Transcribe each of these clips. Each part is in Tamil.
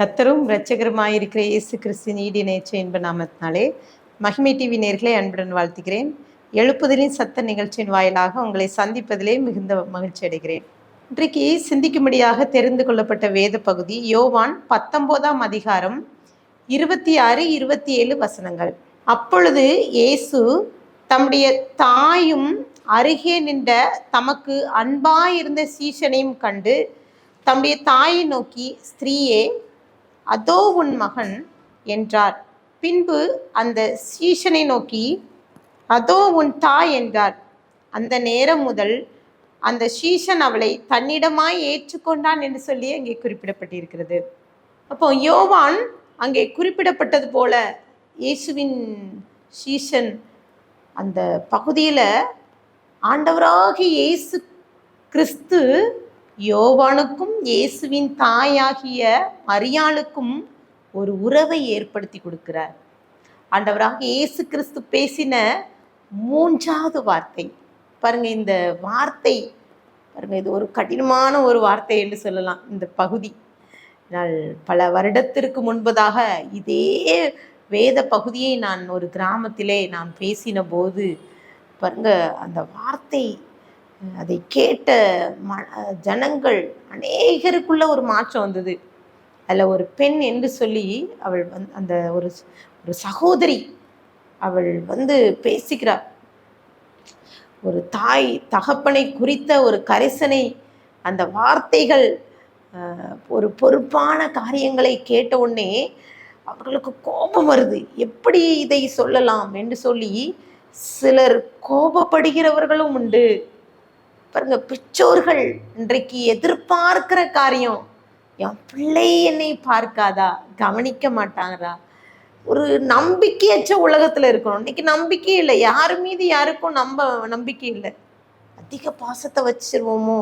கர்த்தரும் இரட்சகருமாயிருக்கிற இயேசு கிறிஸ்துவின் ஈடு இணையற்ற இன்ப நாமத்தினாலே மகிமை டிவி நேயர்களை அன்புடன் வாழ்த்துகிறேன். எழுப்புதலின் சத்த நிகழ்ச்சியின் வாயிலாக உங்களை சந்திப்பதிலே மிகுந்த மகிழ்ச்சி அடைகிறேன். இன்றைக்கு சிந்திக்கும்படியாக தெரிந்து கொள்ளப்பட்ட வேத பகுதி யோவான் 19ஆம் அதிகாரம் 26, 27 வசனங்கள். அப்பொழுது இயேசு தம்முடைய தாயும் அருகே நின்ற தமக்கு அன்பாயிருந்த சீஷனையும் கண்டு தம்முடைய தாயை நோக்கி, ஸ்திரீயே, அதோ உன் மகன் என்றார். பின்பு அந்த சீஷனை நோக்கி, அதோ உன் தாய் என்றார். அந்த நேரம் முதல் அந்த சீஷன் அவளை தன்னிடமாய் ஏற்றுக்கொண்டான் என்று சொல்லி அங்கே குறிப்பிடப்பட்டிருக்கிறது. அப்போ யோவான் அங்கே குறிப்பிடப்பட்டது போல இயேசுவின் சீஷன் அந்த பகுதியில் ஆண்டவராகிய இயேசு கிறிஸ்து யோவானுக்கும் இயேசுவின் தாயாகிய மரியாளுக்கும் ஒரு உறவை ஏற்படுத்தி கொடுக்கிறார். ஆண்டவராக இயேசு கிறிஸ்து பேசின 3வது வார்த்தை பாருங்க. இந்த வார்த்தை பாருங்க, இது ஒரு கடினமான ஒரு வார்த்தை என்று சொல்லலாம். இந்த பகுதி நான் பல வருடத்திற்கு முன்பதாக இதே வேத பகுதியை நான் ஒரு கிராமத்திலே நான் பேசின போது பாருங்க, அந்த வார்த்தை அதை கேட்ட ஜனங்கள் அநேகருக்குள்ள ஒரு மாற்றம் வந்தது. அதில் ஒரு பெண் என்று சொல்லி அவள் அந்த ஒரு சகோதரி அவள் பேசுகிறார். ஒரு தாய் தகப்பனை குறித்த ஒரு கரிசனை, அந்த வார்த்தைகள், ஒரு பொறுப்பான காரியங்களை கேட்ட உடனே அவர்களுக்கு கோபம் வருது. எப்படி இதை சொல்லலாம் என்று சொல்லி சிலர் கோபப்படுகிறவர்களும் உண்டு. பாருங்க, பெற்றோர்கள் இன்றைக்கு எதிர்பார்க்கிற காரியம், என் பிள்ளை என்னை பார்க்காதா, கவனிக்க மாட்டாங்களா, ஒரு நம்பிக்கையற்ற உலகத்துல இருக்கணும். இன்னைக்கு நம்பிக்கை இல்லை, யாரு மீது யாருக்கும் நம்பிக்கை இல்லை. அதிக பாசத்தை வச்சிருவோமோ,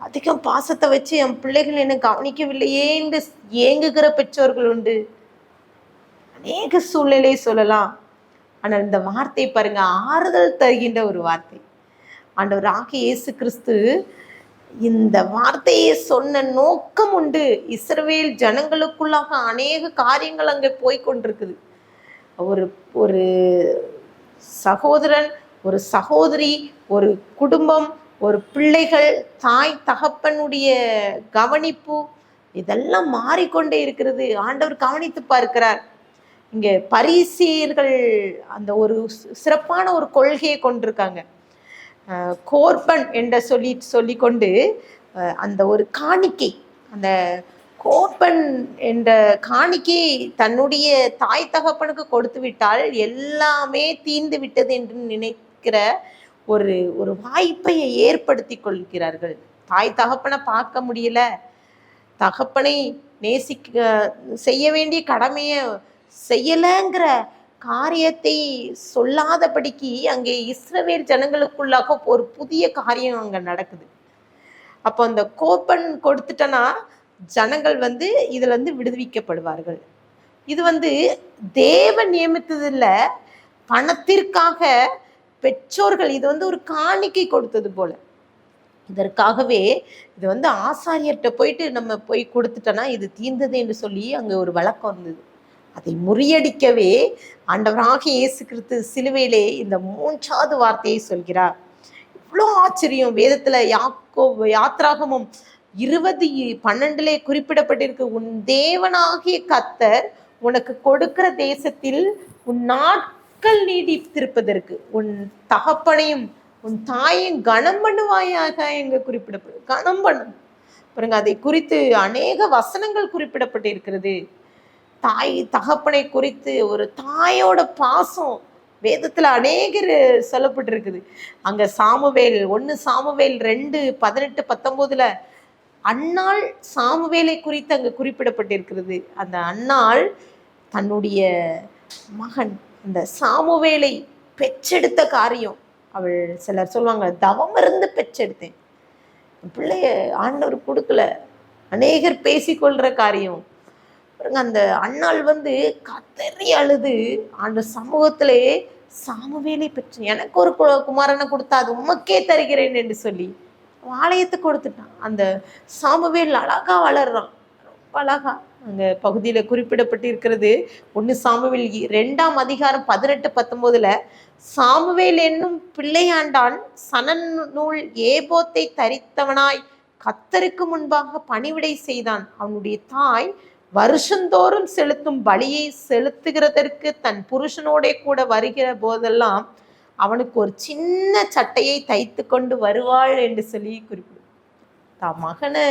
அதிக பாசத்தை வச்சு என் பிள்ளைகள் என்னை கவனிக்கவில்லையே என்று ஏங்குகிற பெற்றோர்கள் உண்டு. அநேக சூழ்நிலையை சொல்லலாம். ஆனால் இந்த வார்த்தை பாருங்க, ஆறுதல் தருகின்ற ஒரு வார்த்தை. ஆண்டவராகிய இயேசு கிறிஸ்து இந்த வார்த்தையை சொன்ன நோக்கம் உண்டு. இஸ்ரவேல் ஜனங்களுக்குள்ளாக அநேக காரியங்கள் அங்கே போய்கொண்டிருக்குது. ஒரு சகோதரன், ஒரு சகோதரி, ஒரு குடும்பம், ஒரு பிள்ளைகள், தாய் தகப்பனுடைய கவனிப்பு, இதெல்லாம் மாறிக்கொண்டே இருக்கிறது. ஆண்டவர் கவனித்து பார்க்கிறார். இங்கே பரிசேயர்கள் அந்த ஒரு சிறப்பான ஒரு கொள்கையை கொண்டிருக்காங்க. கோர்பன் என்ற சொல்லிக்கொண்டு அந்த ஒரு காணிக்கை, அந்த கோர்பன் என்ற காணிக்கை தன்னுடைய தாய் தகப்பனுக்கு கொடுத்து விட்டால் எல்லாமே தீர்ந்து விட்டது என்று நினைக்கிற ஒரு வாய்ப்பை ஏற்படுத்தி கொள்கிறார்கள். தாய் தகப்பனை பார்க்க முடியல, தகப்பனை செய்ய வேண்டிய கடமையை செய்யலைங்கிற காரியத்தை சொல்லாதபடிக்கு அங்கே இஸ்ரவேல் ஜனங்களுக்குள்ளாக ஒரு புதிய காரியம் அங்கே நடக்குது. அப்போ அந்த கோப்பன் கொடுத்துட்டனா ஜனங்கள் இதுல விடுவிக்கப்படுவார்கள். இது தேவன் நியமித்தது இல்லை, பணத்திற்காக பெற்றோர்கள் இது ஒரு காணிக்கை கொடுத்தது போல. இதற்காகவே இது ஆசாரியர்கிட்ட போயிட்டு நம்ம போய் கொடுத்துட்டோன்னா இது தீர்ந்தது என்று சொல்லி அங்கே ஒரு வழக்கம் இருந்தது. அதை முறியடிக்கவே ஆண்டவராகிய இயேசு கிறிஸ்து சிலுவையிலே இந்த 3வது வார்த்தையை சொல்கிறார். இவ்வளோ ஆச்சரியம்! வேதத்துல யாத்ராகமம் 20:12 குறிப்பிடப்பட்டிருக்கு. உன் தேவனாகிய கர்த்தர் உனக்கு கொடுக்கிற தேசத்தில் உன் நாட்கள் நீடித்திருப்பதற்கு உன் தகப்பனையும் உன் தாயும் கனம் பண்ணுவாயாக எங்க குறிப்பிடப்படும். கனம் பண்ணும் பாருங்க, அதை குறித்து அநேக வசனங்கள் குறிப்பிடப்பட்டிருக்கிறது. தாய் தகப்பனை குறித்து ஒரு தாயோட பாசம் வேதத்துல அநேகர் சொல்லப்பட்டிருக்குது. அங்க சாமுவேல் 1 சாமுவேல் 2:18-19 அன்னாள் சாமுவேலை குறித்து அங்க குறிப்பிடப்பட்டிருக்கிறது. அந்த அன்னாள் தன்னுடைய மகன் அந்த சாமுவேலை பெற்றெடுத்த காரியம், அவள் சிலர் சொல்லுவாங்க தவம் இருந்து பெற்றெடுத்தேன், பிள்ளைய ஆண்டவர் கொடுக்கல, அநேகர் பேசிக்கொள்ற காரியம். அந்த அண்ணாள் கத்தறி அழுது அந்த சமூகத்திலே சாமுவேலை பெற்று எனக்கு ஒரு குமாரனை கொடுத்தா அது உமக்கே தருகிறேன் என்று சொல்லி ஆலயத்தை கொடுத்துட்டான். அந்த சாமுவேல் அழகா வளர்றான், ரொம்ப அழகா அங்க பகுதியில குறிப்பிடப்பட்டு இருக்கிறது. 1 சாமுவேல் 2ஆம் அதிகாரம் 18-19. சாமுவேல் என்னும் பிள்ளையாண்டான் சணல் நூல் ஏபோத்தை தரித்தவனாய் கர்த்தருக்கு முன்பாக பணிவிடை செய்தான். அவனுடைய தாய் வருஷந்தோறும் செலுத்தும் பலியை செலுத்துகிறதற்கு தன் புருஷனோட கூட வருகிற போதெல்லாம் அவனுக்கு ஒரு சின்ன சட்டையை தைத்து கொண்டு வருவாள் என்று சொல்லி குறிப்பிடும். மகனை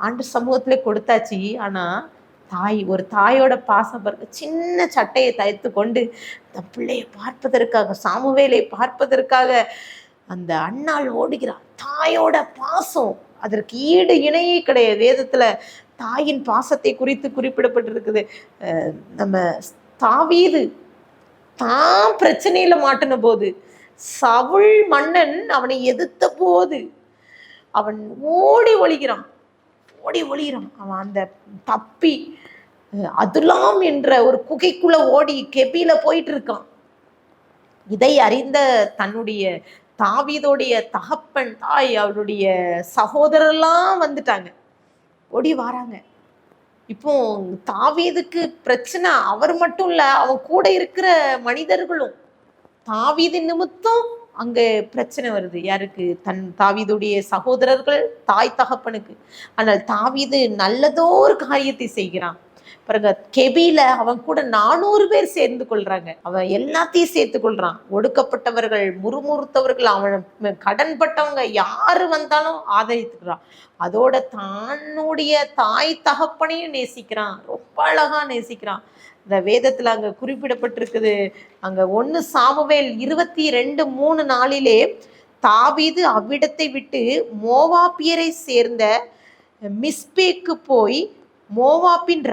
ஆண்டு சமூகத்துல கொடுத்தாச்சு, ஆனா ஒரு தாயோட பாசம் பாருங்க. சின்ன சட்டையை தைத்து கொண்டு தன் பிள்ளையை பார்ப்பதற்காக, சாமுவேலை பார்ப்பதற்காக அந்த அண்ணாள் ஓடுகிறான். தாயோட பாசம் அதற்கு ஈடு இணையே கிடையாது. வேதத்துல தாயின் பாசத்தை குறித்து குறிப்பிடப்பட்டிருக்குது. நம்ம தாவீது தான் பிரச்சனையில மாட்டின போது, சவுல் மன்னன் அவனை எதிர்த்த போது அவன் ஓடி ஒளிகிறான். அவன் அந்த தப்பி அதுலாம் என்ற ஒரு குகைக்குள்ள ஓடி கெபில போயிட்டு இருக்கான். இதை அறிந்த தன்னுடைய தாவீதோடைய தகப்பன், தாய், அவருடைய சகோதரர்லாம் வந்துட்டாங்க, ஓடி வராங்க. இப்போ தாவீதுக்கு பிரச்சனை அவர் மட்டும் இல்ல, அவன் கூட இருக்கிற மனிதர்களும். தாவீது நிமித்தம் அங்க பிரச்சனை வருது. யாருக்கு? தாவீதுடைய சகோதரர்கள், தாய் தகப்பனுக்கு. ஆனால் தாவீது நல்லதோ ஒரு காரியத்தை செய்கிறான் பாருங்க. கெபில அவன் கூட 400 பேர் சேர்ந்து கொள்றாங்க. அவன் எல்லாத்தையும் சேர்த்து கொள்றான். ஒடுக்கப்பட்டவர்கள், முறுமுறுத்தவர்கள், அவன் கடன்பட்டவங்க யாரு வந்தாலும் ஆதரித்துக்கிறான். அதோட தன்னுடைய தாய் தகப்பனையும் நேசிக்கிறான். ரொம்ப அழகா நேசிக்கிறான். இந்த வேதத்துல அங்க குறிப்பிடப்பட்டிருக்குது. அங்க 1 சாமுவேல் 22:3 தாவீது அவ்விடத்தை விட்டு மோவாபியரை சேர்ந்த மிஸ்பேக்கு போய் மோவாப்பின்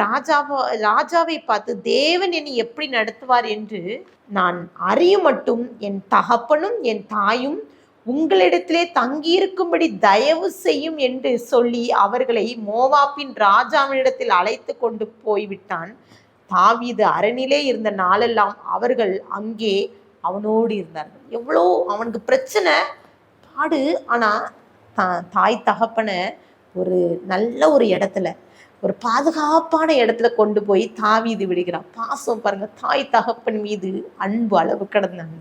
ராஜாவை பார்த்து, தேவன் என்னை எப்படி நடத்துவார் என்று நான் அறியும் மட்டும் என் தகப்பனும் என் தாயும் உங்களிடத்திலே தங்கியிருக்கும்படி தயவு செய்யும் என்று சொல்லி அவர்களை மோவாப்பின் ராஜாவினிடத்தில் அழைத்து கொண்டு போய்விட்டான். தாவீது அரணிலே இருந்த நாளெல்லாம் அவர்கள் அங்கே அவனோடு இருந்தார்கள். எவ்வளோ அவனுக்கு பிரச்சனை பாடு. ஆனா தாய் தகப்பனை ஒரு நல்ல ஒரு இடத்துல, ஒரு பாதுகாப்பான இடத்துல கொண்டு போய் தாவீது விடுகிறான். பாசம் பாருங்க, தாய் தகப்பன் மீது அன்பு அளவு கடந்தாங்க.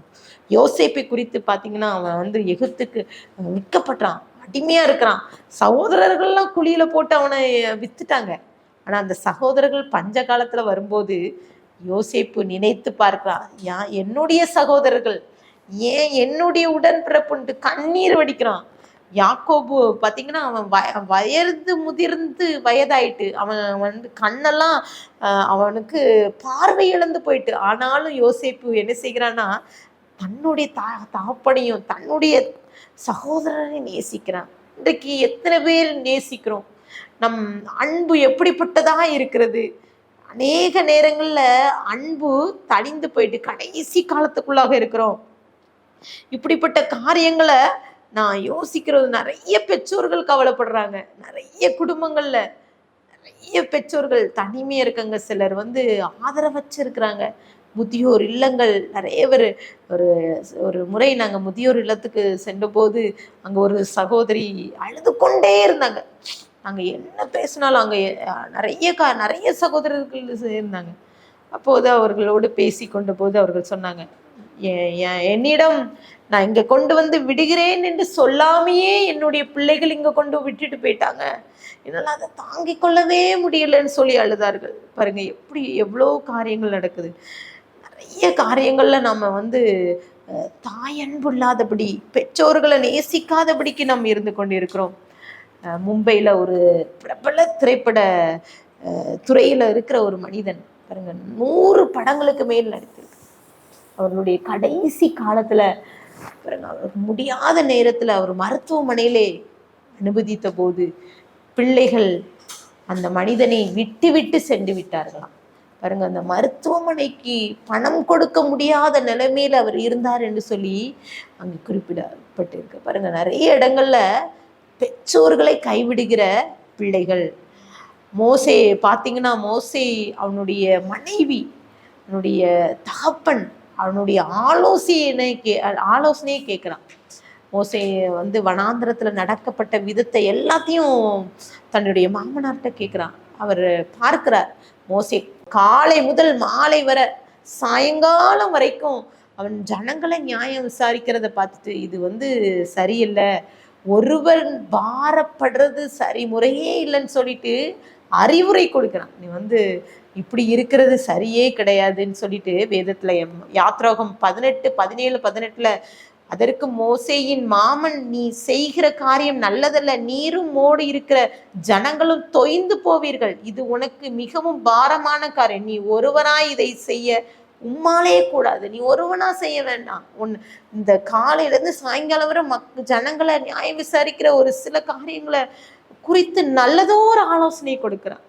யோசேப்பை குறித்து பார்த்தீங்கன்னா, அவன் எகிப்துக்கு விற்கப்பட்டான், அடிமையா இருக்கிறான். சகோதரர்கள்லாம் குழியில போட்டு அவனை வித்துட்டாங்க. ஆனா அந்த சகோதரர்கள் பஞ்ச காலத்துல வரும்போது யோசேப்பு நினைத்து பார்க்கிறான், என்னுடைய சகோதரர்கள் ஏன் என்னுடைய உடன்பிறப்புன்ட்டு கண்ணீர் வடிக்கிறான். யாக்கோபு பார்த்தீங்கன்னா, அவன் முதிர்ந்து வயதாயிட்டு, அவன் கண்ணெல்லாம் அவனுக்கு பார்வை இழந்து போயிட்டு. ஆனாலும் யோசேப்பு என்ன செய்கிறான்னா, தன்னுடைய தகப்பனையும் தன்னுடைய சகோதரனை நேசிக்கிறான். இன்றைக்கு எத்தனை பேர் நேசிக்கிறோம்? நம் அன்பு எப்படிப்பட்டதா இருக்கிறது? அநேக நேரங்கள்ல அன்பு தணிந்து போயிட்டு கடைசி காலத்துக்குள்ளாக இருக்கிறோம். இப்படிப்பட்ட காரியங்களை நான் யோசிக்கிறது. நிறைய பெற்றோர்கள் கவலைப்படுறாங்க. நிறைய குடும்பங்கள்ல நிறைய பெற்றோர்கள் தனிமையா இருக்காங்க. சிலர் ஆதரவற்று இருக்கிறாங்க. முதியோர் இல்லங்கள் நிறைய பேர். ஒரு முறை நாங்கள் முதியோர் இல்லத்துக்கு சென்றபோது அங்கே ஒரு சகோதரி அழுது கொண்டே இருந்தாங்க. நாங்கள் என்ன பேசினாலும் அங்கே நிறைய சகோதரர்கள் இருந்தாங்க. அப்போது அவர்களோடு பேசி கொண்ட போது அவர்கள் சொன்னாங்க, என்னிடம் நான் இங்க கொண்டு விடுகிறேன் என்று சொல்லாமையே என்னுடைய பிள்ளைகள் இங்க கொண்டு விட்டுட்டு போயிட்டாங்க, என்னால் அதை தாங்கிக் கொள்ளவே முடியலன்னு சொல்லி அழுதார்கள். பாருங்க, எவ்வளோ காரியங்கள் நடக்குது. நிறைய காரியங்கள்ல நம்ம தாயன்பு இல்லாதபடி, பெற்றோர்களை நேசிக்காதபடிக்கு நம்ம இருந்து கொண்டு இருக்கிறோம். மும்பையில் ஒரு பிரபல திரைப்பட துறையில் இருக்கிற ஒரு மனிதன் பாருங்க, 100 படங்களுக்கு மேல் நடித்திருக்கு. அவர்களுடைய கடைசி காலத்தில் பாருங்க, அவருக்கு முடியாத நேரத்தில் அவர் மருத்துவமனையிலே அனுமதித்த போது பிள்ளைகள் அந்த மனிதனை விட்டு விட்டு சென்று விட்டார்களாம். பாருங்க, அந்த மருத்துவமனைக்கு பணம் கொடுக்க முடியாத நிலைமையில் அவர் இருந்தார் என்று சொல்லி அங்கே குறிப்பிடப்பட்டிருக்கு. பாருங்க, நிறைய இடங்கள்ல பெற்றோர்களை கைவிடுகிற பிள்ளைகள். மோசே பார்த்தீங்கன்னா, மோசே அவனுடைய மனைவி, அவனுடைய தகப்பன் அவனுடைய ஆலோசனையே கேட்குறான். மோசே வனாந்திரத்தில் நடக்கப்பட்ட விதத்தை எல்லாத்தையும் தன்னுடைய மாமனார்கிட்ட கேட்குறான். அவர் பார்க்கிறார். மோசே காலை முதல் மாலை வரை சாயங்காலம் வரைக்கும் அவன் ஜனங்களை நியாயம் விசாரிக்கிறத பார்த்துட்டு இது சரியில்லை, ஒருவன் பாரப்படுறது சரி முறையே இல்லைன்னு சொல்லிட்டு அறிவுரை கொடுக்குறான். நீ இப்படி இருக்கிறது சரியே கிடையாதுன்னு சொல்லிட்டு வேதத்துல யாத்ராகம் 18:17-18 அதற்கு மோசேயின் மாமன், நீ செய்கிற காரியம் நல்லதல்ல, நீரும் மோடு இருக்கிற ஜனங்களும் தொய்ந்து போவீர்கள், இது உனக்கு மிகவும் பாரமான காரியம், நீ ஒருவனாய் இதை செய்ய உம்மாலே கூடாது, நீ ஒருவனா செய்ய வேண்டாம். இந்த காலையில இருந்து சாயங்காலம் வரை ஜனங்களை நியாயம் விசாரிக்கிற ஒரு சில காரியங்களை குறித்து நல்லதோர் ஆலோசனை கொடுக்கிறான்.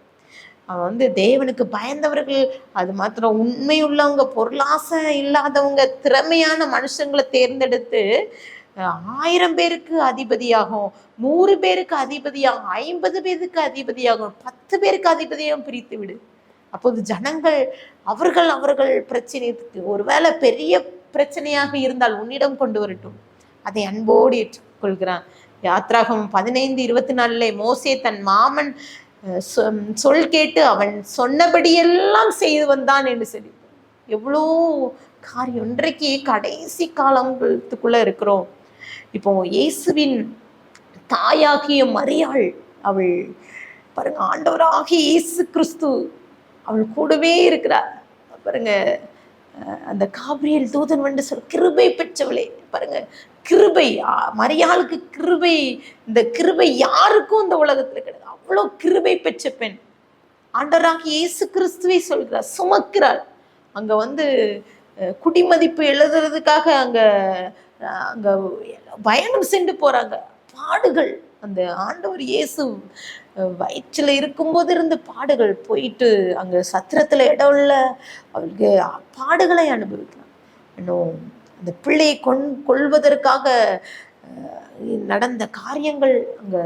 அவன் தேவனுக்கு பயந்தவர்கள், அது மாத்திரம் உண்மை உள்ளவங்க, பொருளாசை இல்லாதவங்க, திறமையான மனுஷங்களை தேர்ந்தெடுத்து 1000 பேருக்கு அதிபதியாகும், 100 பேருக்கு அதிபதியாகும், 50 பேருக்கு அதிபதியாகும், 10 பேருக்கு அதிபதியாகவும் பிரித்து விடு. அப்போது ஜனங்கள் அவர்கள் பிரச்சனைக்கு, ஒருவேளை பெரிய பிரச்சனையாக இருந்தால் உன்னிடம் கொண்டு வரட்டும், அதை அன்போடு ஏற்றுக்கொள்கிறான். யாத்ராகம் 15:24 மோசே தன் மாமன் சொல் கேட்டு அவன் சொன்னபடியெல்லாம் செய்து வந்தான் என்று சொல்லி. எவ்வளோ காரியம்! இன்றைக்கு கடைசி காலத்துக்குள்ள இருக்கிறோம். இப்போ இயேசுவின் தாயாகிய மரியாள், அவள் பாருங்க, ஆண்டவராகிய இயேசு கிறிஸ்து அவள் கூடவே இருக்கிறார். பாருங்க, அந்த காபிரியல் தூதன் சொல்ல, கிருபை பெற்றவளே, பாருங்க, கிருபை மரியாளுக்கு கிருபை. இந்த கிருபை யாருக்கும் இந்த உலகத்துல கிடையாது. அவ்வளோ கிருபை பெற்ற பெண். ஆண்டவராகிய இயேசு கிறிஸ்துவை சொல்கிறார், சுமக்கிறாள். அங்க குடிமதிப்பு எழுதுறதுக்காக அங்க பயணம் சென்று போறாங்க. பாடுகள், அந்த ஆண்டவர் இயேசு வயிற்றுல இருக்கும்போது இருந்து பாடுகள், போயிட்டு அங்க சத்திரத்துல இடம் இல்லை, அவளுக்கு பாடுகளை அனுபவிக்கலாம். இன்னும் அந்த பிள்ளையை கொள்வதற்காக நடந்த காரியங்கள், அங்க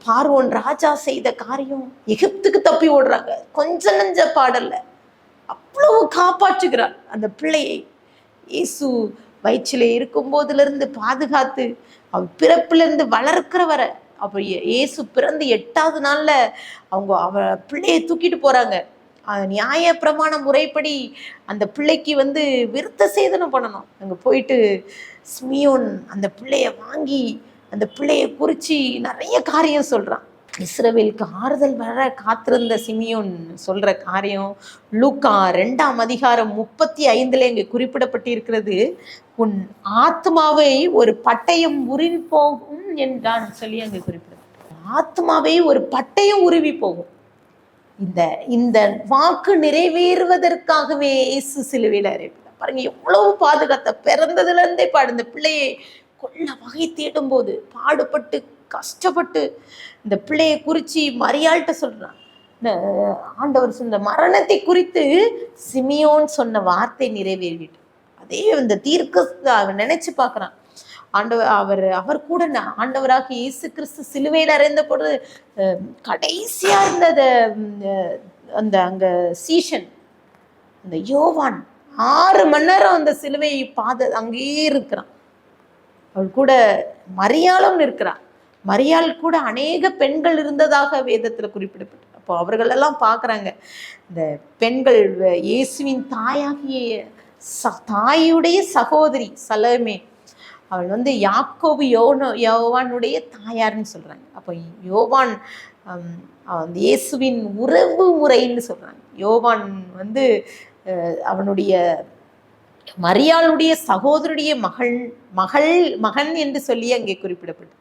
பார்வோன் ராஜா செய்த காரியம், எகிப்துக்கு தப்பி ஓடுறாங்க. கொஞ்சம் நஞ்ச பாடல்ல அவ்வளவு காப்பாற்றுகிறார் அந்த பிள்ளையை. இயேசு வயிற்றில இருக்கும் போதுல இருந்து பாதுகாத்து அவள் பிறப்புல இருந்து வளர்க்கிற வர, அப்ப இயேசு பிறந்து 8வது நாள்ல அவ பிள்ளையை தூக்கிட்டு போறாங்க. நியாய பிரமாண முறைப்படி அந்த பிள்ளைக்கு விருத்த சேதனம் பண்ணணும். அங்க போயிட்டு சிமியோன் அந்த பிள்ளைய வாங்கி அந்த பிள்ளைய குறிச்சு நிறைய காரியம் சொல்றான். இஸ்ரவேலுக்கு ஆறுதல் வர காத்திருந்த சிமியோன் சொல்ற காரியம் லூக்கா 2ஆம் அதிகாரம் 35 இங்க குறிப்பிடப்பட்டு இருக்கிறது. உன் ஆத்மாவை ஒரு பட்டயம் உருவி போகும் என்றான் சொல்லி அங்க குறிப்பிடப்பட்ட ஆத்மாவை ஒரு பட்டயம் உருவி போகும். இந்த வாக்கு நிறைவேறுவதற்காகவே இயேசு சிலுவையில் அறையப்பட்டார். பாருங்க, எவ்வளவு பாதுகாத்த, பிறந்ததுல இருந்தே இந்த பிள்ளையை கொல்ல வகை தேடும் போது பாடுபட்டு கஷ்டப்பட்டு இந்த பிள்ளையை குறிச்சு மரியாள்கிட்ட சொல்றான். ஆண்டவர் சொன்ன மரணத்தை குறித்து சிமியோன் சொன்ன வார்த்தை நிறைவேறிட்டு, அதே இந்த தீர்க்க நினைச்சு பார்க்கறான். அவர் கூட ஆண்டவராக இயேசு கிறிஸ்து சிலுவையில் அறைந்த பொழுது கடைசியா இருந்த அங்க சீஷன் அந்த யோவான் 6 மணி நேரம் அந்த சிலுவையை அங்கேயே இருக்கிறான். அவள் கூட மரியாளும் இருக்கிறான். மரியாள் கூட அநேக பெண்கள் இருந்ததாக வேதத்துல குறிப்பிடப்பட்டு, அப்போ அவர்கள் எல்லாம் பார்க்குறாங்க. இந்த பெண்கள் இயேசுவின் தாயுடைய சகோதரி சலோமே, அவள் யாக்கோபு யோவானுடைய தாயார்னு சொல்றாங்க. அப்போ யோவான் இயேசுவின் உறவு முறைன்னு சொல்றாங்க. யோவான் அவனுடைய மரியாளுடைய சகோதரனுடைய மகன் என்று சொல்லி அங்கே குறிப்பிடப்பட்டு,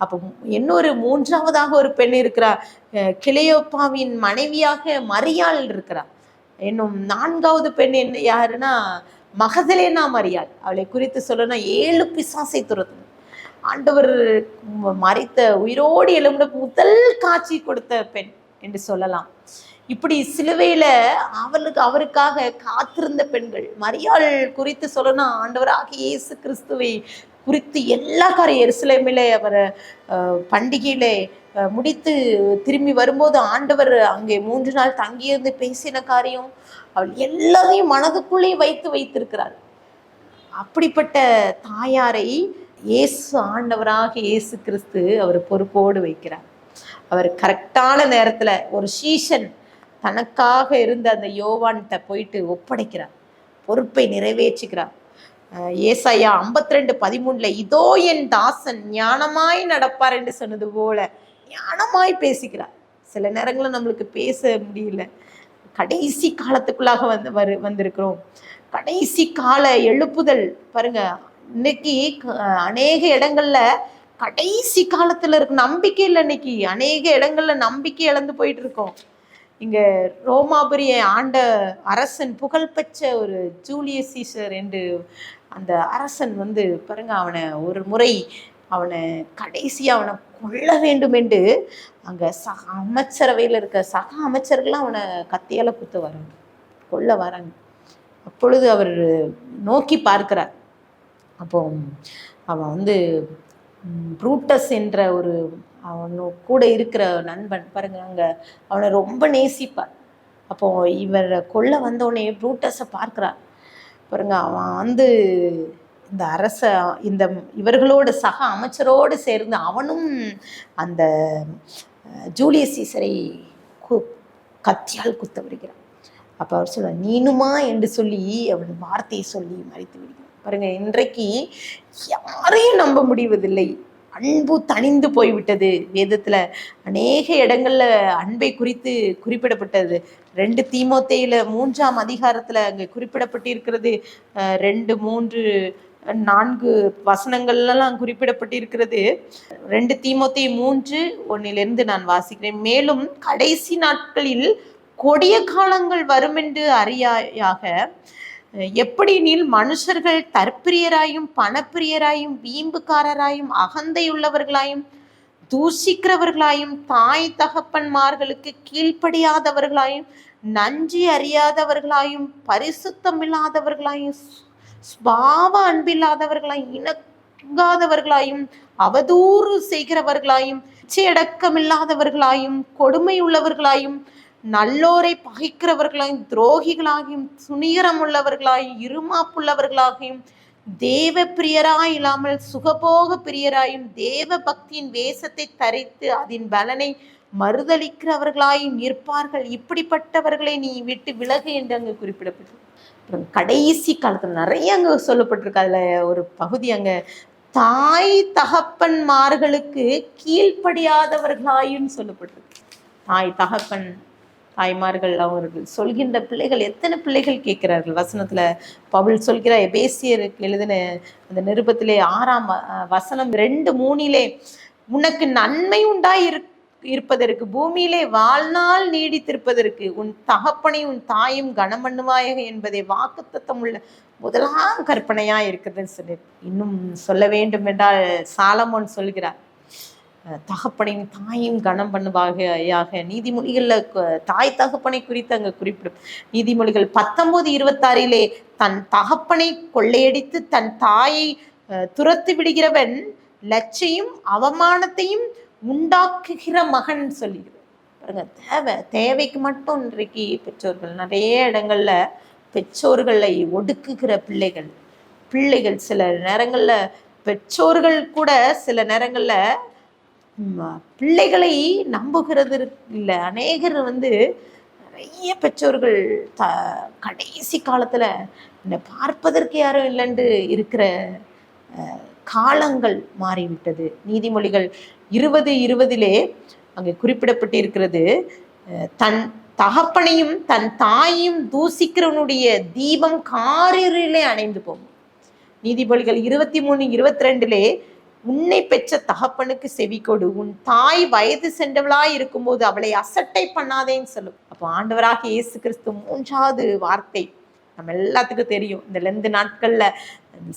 அப்போ இன்னொரு 3ஆவதாக ஒரு பெண் இருக்கிறார், கிளையோப்பாவின் மனைவியாக மரியாள் இருக்கிறார். இன்னும் 4ஆவது பெண் என்ன யாருன்னா மகதலேனா மரியாள். அவளை குறித்து சொல்லணும்னா 7 பிசாசை துரத்தணும். ஆண்டவர் மரித்த உயிரோடு எழும்ப முதல் காட்சி கொடுத்த பெண் என்று சொல்லலாம். இப்படி சிலுவையில அவருக்காக காத்திருந்த பெண்கள். மரியாள் குறித்து சொல்லணும், ஆண்டவராகிய இயேசு கிறிஸ்துவை குறித்து எல்லா காரியம் எருசலேமிலே அவர் பண்டிகையிலே முடித்து திரும்பி வரும்போது ஆண்டவர் அங்கே 3 நாள் தங்கியிருந்து பேசின காரியம், அவள் எல்லாத்தையும் மனதுக்குள்ளே வைத்திருக்கிறாள். அப்படிப்பட்ட தாயாரை இயேசு ஆண்டவராக இயேசு கிறிஸ்து அவர் பொறுப்போடு வைக்கிறார். அவர் கரெக்டான நேரத்துல ஒரு சீசன் தனக்காக இருந்த அந்த யோவான்கிட்ட போயிட்டு ஒப்படைக்கிறார், பொறுப்பை நிறைவேற்றுகிறார். ஏசாயா 52:13 இதோ என் தாசன் ஞானமாய் நடப்பார் என்று சொன்னது போல ஞானமாய் பேசுகிறார். சில நேரங்களில் நம்மளுக்கு பேச முடியல. கடைசி காலத்துக்குள்ளாக வந்திருக்கிறோம். கடைசி கால எழுப்புதல் பாருங்க. இன்னைக்கு அநேக இடங்கள்ல கடைசி காலத்துல இருக்கு, நம்பிக்கை இல்லை. இன்னைக்கு அநேக இடங்கள்ல நம்பிக்கை இழந்து போயிட்டு இருக்கோம். இங்க ரோமாபுரிய ஆண்ட அரசன், புகழ்பெற்ற ஒரு ஜூலியஸ் சீசர் என்று அந்த அரசன் பாருங்க, அவனை ஒரு முறை கடைசியா அவனை கொல்ல வேண்டும் என்று அங்க சக அமைச்சரவையில் இருக்க சக அமைச்சர்கள்லாம் அவனை கத்தியால குத்த வராங்க, கொல்ல வராங்க. அப்பொழுது அவர் நோக்கி பார்க்கிறார். அப்போ அவன் ப்ரூட்டஸ் என்ற ஒரு அவனு கூட இருக்கிற நண்பன் பாருங்க, அங்க அவனை ரொம்ப நேசிப்பார். அப்போ இவரை கொல்ல வந்தோடனே ப்ரூட்டஸை பார்க்கிறார் பாருங்க. அவன் இந்த இவர்களோட சக அமைச்சரோடு சேர்ந்து அவனும் அந்த ஜூலியஸ் சீசரை கத்தியால் குத்த விடுகிறான். அப்போ அவர் சொல்லுவார், நீனுமா என்று சொல்லி அவன் வார்த்தையை சொல்லி மறைத்து விடுகிறான். பாருங்க, இன்றைக்கு யாரையும் நம்ப முடிவதில்லை. அன்பு தணிந்து போய்விட்டது. வேதத்துல அநேக இடங்கள்ல அன்பை குறித்து குறிப்பிடப்பட்டது. 2 தீமோத்தேயுல 3ஆம் அதிகாரத்துல அங்க குறிப்பிடப்பட்டிருக்கிறது. 2, 3, 4 வசனங்கள்லாம் குறிப்பிடப்பட்டிருக்கிறது. 2 தீமோத்தேயு 3:1 நான் வாசிக்கிறேன். மேலும் கடைசி நாட்களில் கொடிய காலங்கள் வருமென்று அறியாயாக, எப்படினில் மனுஷர்கள் தற்பிரியராயும் பணப்பிரியராயும் வீம்புக்காரராயும் அகந்தையுள்ளவர்களாயும் தூஷிக்கிறவர்களாயும் தாய் தகப்பன்மார்களுக்கு கீழ்ப்படியாதவர்களாயும் நன்றி அறியாதவர்களாயும் பரிசுத்தம் இல்லாதவர்களாயும் ஸ்பாவ அன்பில்லாதவர்களாயும் இணங்காதவர்களாயும் அவதூறு செய்கிறவர்களாயும் இச்சையடக்கமில்லாதவர்களாயும் கொடுமை உள்ளவர்களாயும் நல்லோரை பகைக்கிறவர்களாயும் துரோகிகளாகியும் துணிகரம் உள்ளவர்களாயும் இருமாப்புள்ளவர்களாகியும் தேவ பிரியராய் இல்லாமல் சுகபோக பிரியராயும் தேவ பக்தியின் வேஷத்தை தரித்து அதன் பலனை மறுதளிக்கிறவர்களாயும் இருப்பார்கள். இப்படிப்பட்டவர்களை நீ விட்டு விலகு என்று அங்கு குறிப்பிடப்பட்டிருக்கு. அப்புறம் கடைசி காலத்துல நிறைய அங்க சொல்லப்பட்டிருக்கு. அதுல ஒரு பகுதி அங்க தாய் தகப்பன்மார்களுக்கு கீழ்ப்படியாதவர்களாயும் சொல்லப்பட்டிருக்கு. தாய்மார்கள் அவர்கள் சொல்கின்ற பிள்ளைகள், எத்தனை பிள்ளைகள் கேட்கிறார்கள். வசனத்துல பவுல் சொல்கிறார், எபேசியருக்கு எழுதின அந்த நிருபத்திலே 6ஆம் வசனம் 2:3 உனக்கு நன்மை உண்டாய் இருப்பதற்கு பூமியிலே வாழ்நாள் நீடித்திருப்பதற்கு உன் தகப்பனை உன் தாயும் கனம் பண்ணுவாயாக என்பதை வாக்குத்தத்தம் உள்ள முதலாம் கற்பனையா இருக்குதுன்னு சொல்லி இன்னும் சொல்ல வேண்டும் என்றால் சாலமோன் சொல்கிறார், தகப்பனையும் தாயும் கனம் பண்ணுவாயாக. நீதிமொழிகள்ல தாய் தகப்பனை குறித்து அங்க குறிப்பிடும். நீதிமொழிகள் 19:26 தன் தகப்பனை கொள்ளையடித்து தன் தாயை துரத்து விடுகிறவன் லட்சையும் அவமானத்தையும் உண்டாக்குகிற மகன் சொல்லுகிறது. பாருங்க, தேவைக்கு மட்டும் இன்றைக்கு பெற்றோர்கள் நிறைய இடங்கள்ல பெற்றோர்களை ஒடுக்குகிற பிள்ளைகள் சில நேரங்கள்ல பெற்றோர்கள் கூட சில நேரங்கள்ல பிள்ளைகளை நம்புகிறது இல்லை. அநேகர் நிறைய பெற்றோர்கள் கடைசி காலத்துல என்னை பார்ப்பதற்கு யாரும் இல்லைன்னு இருக்கிற காலங்கள் மாறிவிட்டது. நீதிமொழிகள் 20:20 அங்கே குறிப்பிடப்பட்டிருக்கிறது, தன் தகப்பனையும் தன் தாயையும் தூசிக்கிறவனுடைய தீபம் காரிலே அணைந்து போகும். நீதிமொழிகள் 23:22 உன்னை பெற்ற தகப்பனுக்கு செவி கொடு, உன் தாய் வயது சென்றவளாய் இருக்கும்போது அவளை அசட்டை பண்ணாதேன்னு சொல்லும். அப்போ ஆண்டவராக இயேசு கிறிஸ்து 3வது வார்த்தை நம்ம எல்லாத்துக்கும் தெரியும். இந்த லெந்து நாட்கள்ல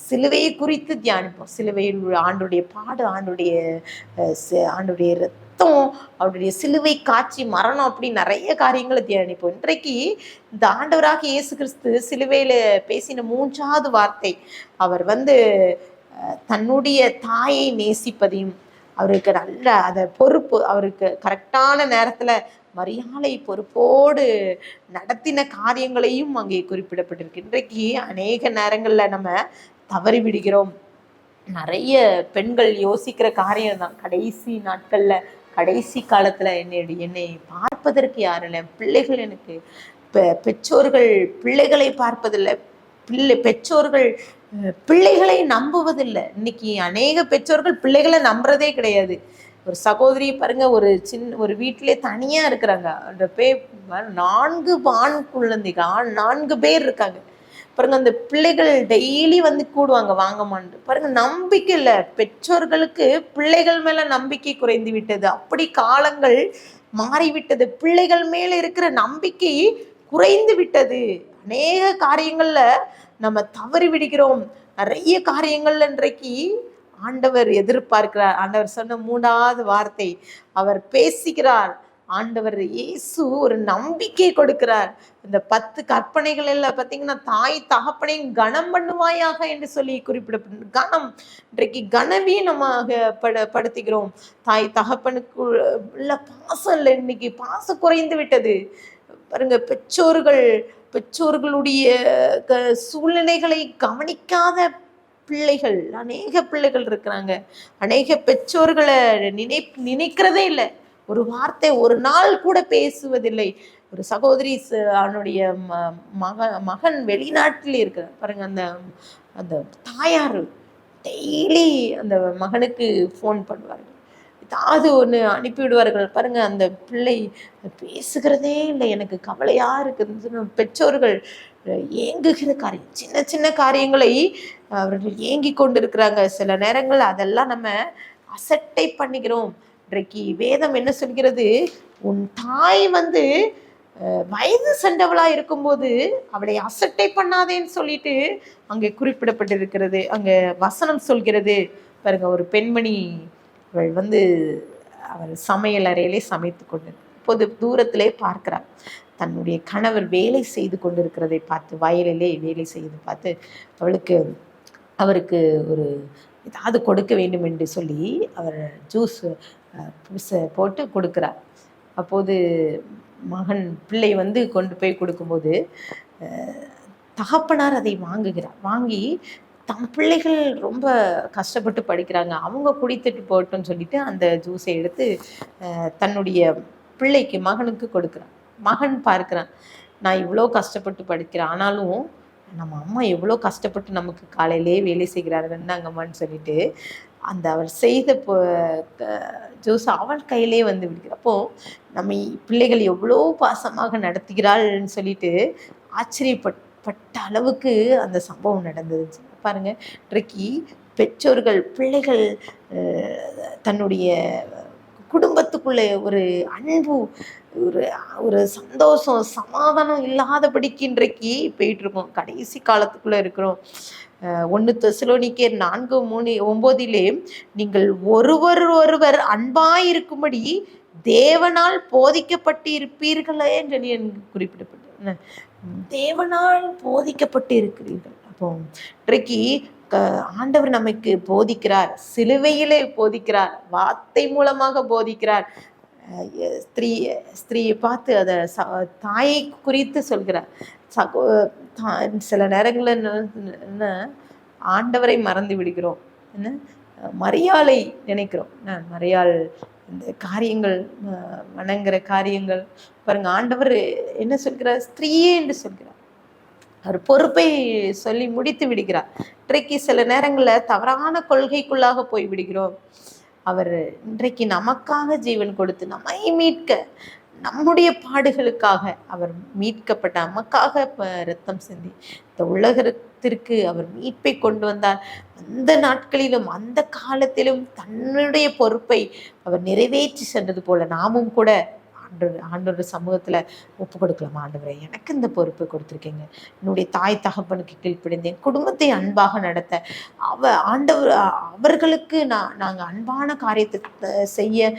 சிலுவையை குறித்து தியானிப்போம். சிலுவையில் ஆண்டுடைய பாடு, ஆண்டுடைய ரத்தம், அவருடைய சிலுவை காட்சி, மரணம், அப்படி நிறைய காரியங்களை தியானிப்போம். இன்றைக்கு இந்த ஆண்டவராக இயேசு கிறிஸ்து சிலுவையில பேசின 3வது வார்த்தை, அவர் தன்னுடைய தாயை நேசிப்பதையும் அவருக்கு நல்ல அதை பொறுப்பு, அவருக்கு கரெக்டான நேரத்துல மரியாதை பொறுப்போடு நடத்தின காரியங்களையும் அங்கே குறிப்பிடப்பட்டிருக்கு. இன்றைக்கு அநேக நேரங்கள்ல நம்ம தவறி விடுகிறோம். நிறைய பெண்கள் யோசிக்கிற காரியம் தான், கடைசி நாட்கள்ல கடைசி காலத்துல என்னை பார்ப்பதற்கு யாரும் இல்லை. பிள்ளைகள் எனக்கு பெற்றோர்கள் பிள்ளைகளை பார்ப்பதில்லை, பெற்றோர்கள் பிள்ளைகளை நம்புவதில்லை. இன்னைக்கு அநேக பெற்றோர்கள் பிள்ளைகளை நம்புறதே கிடையாது. ஒரு சகோதரி பாருங்க, ஒரு வீட்டிலே தனியா இருக்கிறாங்க. அந்த 4 ஆண் குழந்தைகள், 4 பேர் இருக்காங்க பாருங்க. அந்த பிள்ளைகள் டெய்லி வந்து கூடுவாங்க, வாங்கமான்னு பாருங்க. நம்பிக்கை இல்லை பெற்றோர்களுக்கு, பிள்ளைகள் மேல நம்பிக்கை குறைந்து விட்டது. அப்படி காலங்கள் மாறிவிட்டது. பிள்ளைகள் மேல இருக்கிற நம்பிக்கை குறைந்து விட்டது. அநேக காரியங்கள்ல நம்ம தவறி விடுகிறோம். நிறைய காரியங்கள்ல இன்றைக்கு ஆண்டவர் எதிர்பார்க்கிறார். ஆண்டவர் சொன்ன 3வது வார்த்தை, அவர் பேசுகிறார். ஆண்டவர் இயேசு ஒரு நம்பிக்கை கொடுக்கிறார். இந்த 10 கற்பனைகள் எல்லாம் பார்த்தீங்கன்னா, தாய் தகப்பனையும் கனம் பண்ணுவாயாக என்று சொல்லி குறிப்பிடப்பட்ட கனம். இன்றைக்கு கனவீனமாக படுத்துகிறோம். தாய் தகப்பனுக்கு உள்ள பாசம் இல்லை. இன்னைக்கு பாசம் குறைந்து விட்டது பாருங்க. பெற்றோர்களுடைய சூழ்நிலைகளை கவனிக்காத பிள்ளைகள், அநேக பிள்ளைகள் இருக்கிறாங்க. அநேக பெற்றோர்களை நினைக்கிறதே இல்லை. ஒரு வார்த்தை ஒரு நாள் கூட பேசுவதில்லை. ஒரு சகோதரி அவனுடைய மகன் வெளிநாட்டில் இருக்கிறார் பாருங்க. அந்த தாயார் டெய்லி அந்த மகனுக்கு ஃபோன் பண்ணுவார்கள், ஏதாவது ஒன்று அனுப்பிவிடுவார்கள் பாருங்க. அந்த பிள்ளை பேசுகிறதே இல்லை. எனக்கு கவலையா இருக்குது. பெற்றோர்கள் ஏங்குகிற காரியம், சின்ன சின்ன காரியங்களை அவர்கள் ஏங்கி கொண்டு இருக்கிறாங்க. சில நேரங்கள் அதெல்லாம் நம்ம அசட்டை பண்ணிக்கிறோம். இன்றைக்கு வேதம் என்ன சொல்கிறது, உன் தாய் வந்து வயது சென்றவளா இருக்கும்போது அவளை அசட்டை பண்ணாதேன்னு சொல்லிட்டு அங்கே குறிப்பிடப்பட்டிருக்கிறது. அங்கே வசனம் சொல்கிறது பாருங்க. ஒரு பெண்மணி அவள் வந்து அவர் சமையல் அறையிலே சமைத்து கொண்டு இப்போது தூரத்திலே பார்க்கிறார். தன்னுடைய கணவர் வேலை செய்து கொண்டிருக்கிறதை பார்த்து, வயலிலே வேலை செய்து பார்த்து அவருக்கு ஒரு ஏதாவது கொடுக்க வேண்டும் என்று சொல்லி அவர் ஜூஸ் போட்டு கொடுக்குறார். அப்போது மகன் பிள்ளை வந்து கொண்டு போய் கொடுக்கும்போது தகப்பனார் அதை வாங்குகிறார். வாங்கி தம் பிள்ளைகள் ரொம்ப கஷ்டப்பட்டு படிக்கிறாங்க, அவங்க குடித்துட்டு போட்டோன்னு சொல்லிட்டு அந்த ஜூஸை எடுத்து தன்னுடைய பிள்ளைக்கு மகனுக்கு கொடுக்குறான். மகன் பார்க்குறான், நான் இவ்வளோ கஷ்டப்பட்டு படிக்கிறேன், ஆனாலும் நம்ம அம்மா எவ்வளோ கஷ்டப்பட்டு நமக்கு காலையிலே வேலை செய்கிறார்கள் நாங்கம்மான்னு சொல்லிட்டு அவர் செய்த ஜூஸ் அவள் கையிலே வந்து விடுகிறப்போ நம்ம பிள்ளைகள் எவ்வளோ பாசமாக நடத்துகிறாள்னு சொல்லிட்டு ஆச்சரியப்பட்ட அளவுக்கு அந்த சம்பவம் நடந்தது பாருங்க. இன்றைக்கு பெற்றோர்கள் பிள்ளைகள் தன்னுடைய குடும்பத்துக்குள்ளே ஒரு அன்பு, ஒரு சந்தோஷம், சமாதானம் இல்லாதபடிக்கு இன்றைக்கு போயிட்டு இருக்கோம். கடைசி காலத்துக்குள்ள இருக்கிறோம். 1 தெசலோனிக்கேயர் 4:9 நீங்கள் ஒருவர் அன்பாயிருக்கும்படி தேவனால் போதிக்கப்பட்டு இருப்பீர்களே என்று குறிப்பிடப்பட்டு, தேவனால் போதிக்கப்பட்டு இருக்கிறீர்கள். அப்போ இன்றைக்கு ஆண்டவர் நமக்கு போதிக்கிறார், சிலுவையிலே போதிக்கிறார், வார்த்தை மூலமாக போதிக்கிறார். ஸ்திரீயை பார்த்து அதை தாயை குறித்து சொல்கிறார். சில நேரங்களில் ஆண்டவரை மறந்து விடுகிறோம், என்ன மரியாளை நினைக்கிறோம். மரியாள் இந்த காரியங்கள் வணங்குற காரியங்கள் பாருங்க. ஆண்டவர் என்ன சொல்கிறார், ஸ்திரீயே என்று சொல்கிறார். அவர் பொறுப்பை சொல்லி முடித்து விடுகிறார். இன்றைக்கு சில நேரங்களில் தவறான கொள்கைக்குள்ளாக போய் விடுகிறோம். அவர் இன்றைக்கு நமக்காக ஜீவன் கொடுத்து நம்மை மீட்க, நம்முடைய பாடுகளுக்காக அவர் மீட்கப்பட்ட, நமக்காக இரத்தம் சிந்தி இந்த உலகத்திற்கு அவர் மீட்பை கொண்டு வந்தார். அந்த நாட்களிலும் அந்த காலத்திலும் தன்னுடைய பொறுப்பை அவர் நிறைவேற்றி சென்றது போல நாமும் கூட ஆண்டவர் சமூகத்தில் ஒப்பு கொடுக்கலாம். ஆண்டவரே, எனக்கு இந்த பொறுப்பை கொடுத்துருக்கீங்க, என்னுடைய தாய் தகப்பனுக்கு கீழ்ப்படிந்தேன், குடும்பத்தை அன்பாக நடத்த ஆண்டவர் அவர்களுக்கு நாங்கள் அன்பான காரியத்தை செய்ய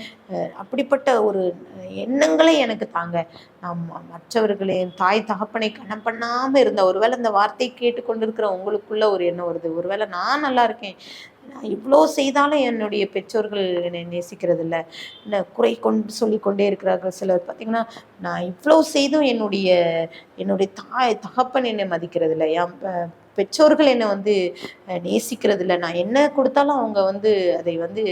அப்படிப்பட்ட ஒரு எண்ணங்களை எனக்கு தாங்க. நாம் மற்றவர்களே தாய் தகப்பனை கனம் பண்ணாமல் இருந்த, ஒருவேளை இந்த வார்த்தை கேட்டுக்கொண்டிருக்கிற உங்களுக்குள்ள ஒரு எண்ணம் வருது, ஒருவேளை நான் நல்லா இருக்கேன், நான் இவ்வளோ செய்தாலும் என்னுடைய பெற்றோர்கள் என்னை நேசிக்கிறது இல்லை, என்ன குறை கொண்டு சொல்லிக்கொண்டே இருக்கிறார்கள். சிலர் பார்த்தீங்கன்னா, நான் இவ்வளோ செய்தும் என்னுடைய என்னுடைய தகப்பன் என்னை மதிக்கிறது இல்லை, என் பெற்றோர்கள் என்னை வந்து நேசிக்கிறது இல்லை, நான் என்ன கொடுத்தாலும் அவங்க வந்து அதை வந்து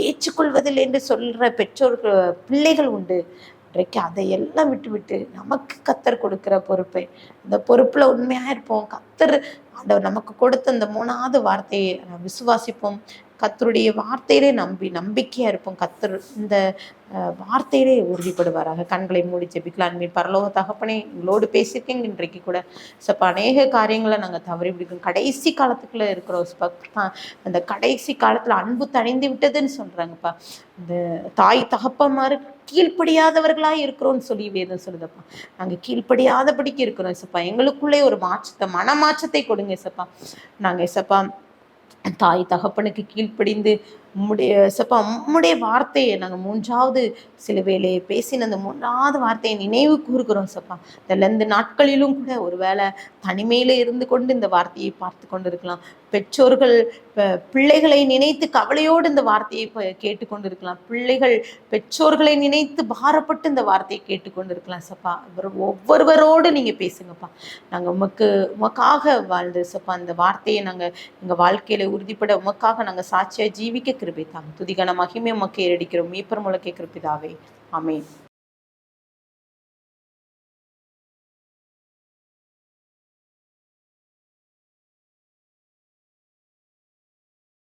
ஏற்றுக்கொள்வதில்லை என்று சொல்கிற பெற்றோர்கள் பிள்ளைகள் உண்டு. இன்றைக்கு அதையெல்லாம் விட்டுவிட்டு நமக்கு கத்தர் கொடுக்கிற பொறுப்பை, அந்த பொறுப்புல உண்மையா இருப்போம். கத்தர் ஆண்டவர் நமக்கு கொடுத்த அந்த 3வது வார்த்தையை விசுவாசிப்போம். கத்தருடைய வார்த்தையிலே நம்பிக்கையா இருப்போம். கத்தர் இந்த வார்த்தையிலே உறுதிப்படுவாராக. கண்களை மூடி ஜெபிக்கலாம். அன்பின் பரலோக தகப்பனே, உங்களோடு பேசியிருக்கேங்க இன்றைக்கு கூட சப்பா. அநேக காரியங்களை நாங்கள் தவறி பிடிக்கணும். கடைசி காலத்துக்குள்ள இருக்கிறோம் சப்பா. அந்த கடைசி காலத்துல அன்பு தணிந்து விட்டதுன்னு சொல்றாங்கப்பா. இந்த தாய் தகப்பமாரு கீழ்ப்படியாதவர்களா இருக்கிறோம்னு சொல்லி வேதம் சொல்லுதப்பா. நாங்க கீழ்ப்படியாதபடிக்கு இருக்கிறோம் சப்பா. எங்களுக்குள்ளே ஒரு மாற்றத்தை, மனமாற்றத்தை கொடுங்க சப்பா. நாங்க சப்பா தாய் தகப்பனுக்கு கீழ்ப்படிந்து உம்முடைய வார்த்தையை நாங்கள் 3வது சிலுவையிலே பேசின அந்த 3வது வார்த்தையை நினைவு கூறுகிறோம் சப்பா. இந்த நாட்களிலும் கூட ஒருவேளை தனிமையில இருந்து கொண்டு இந்த வார்த்தையை பார்த்து கொண்டு இருக்கலாம். பெற்றோர்கள் பிள்ளைகளை நினைத்து கவலையோடு இந்த வார்த்தையை கேட்டுக்கொண்டு இருக்கலாம். பிள்ளைகள் பெற்றோர்களை நினைத்து பாரப்பட்டு இந்த வார்த்தையை கேட்டுக்கொண்டு இருக்கலாம் சப்பா. ஒவ்வொருவரோடு நீங்க பேசுங்கப்பா. நாங்கள் உமக்காக வாழ்ந்து சப்பா அந்த வார்த்தையை நாங்கள் எங்கள் வாழ்க்கையில உறுதிப்பட உமக்காக நாங்கள் சாட்சியா ஜீவிக்க கிருபை தாங்க. துதிகன மகிமை உமக்கு ஏறடிக்கிறோம். மீப்பர் மூலம் கேட்கிற பிதாவே, ஆமென்.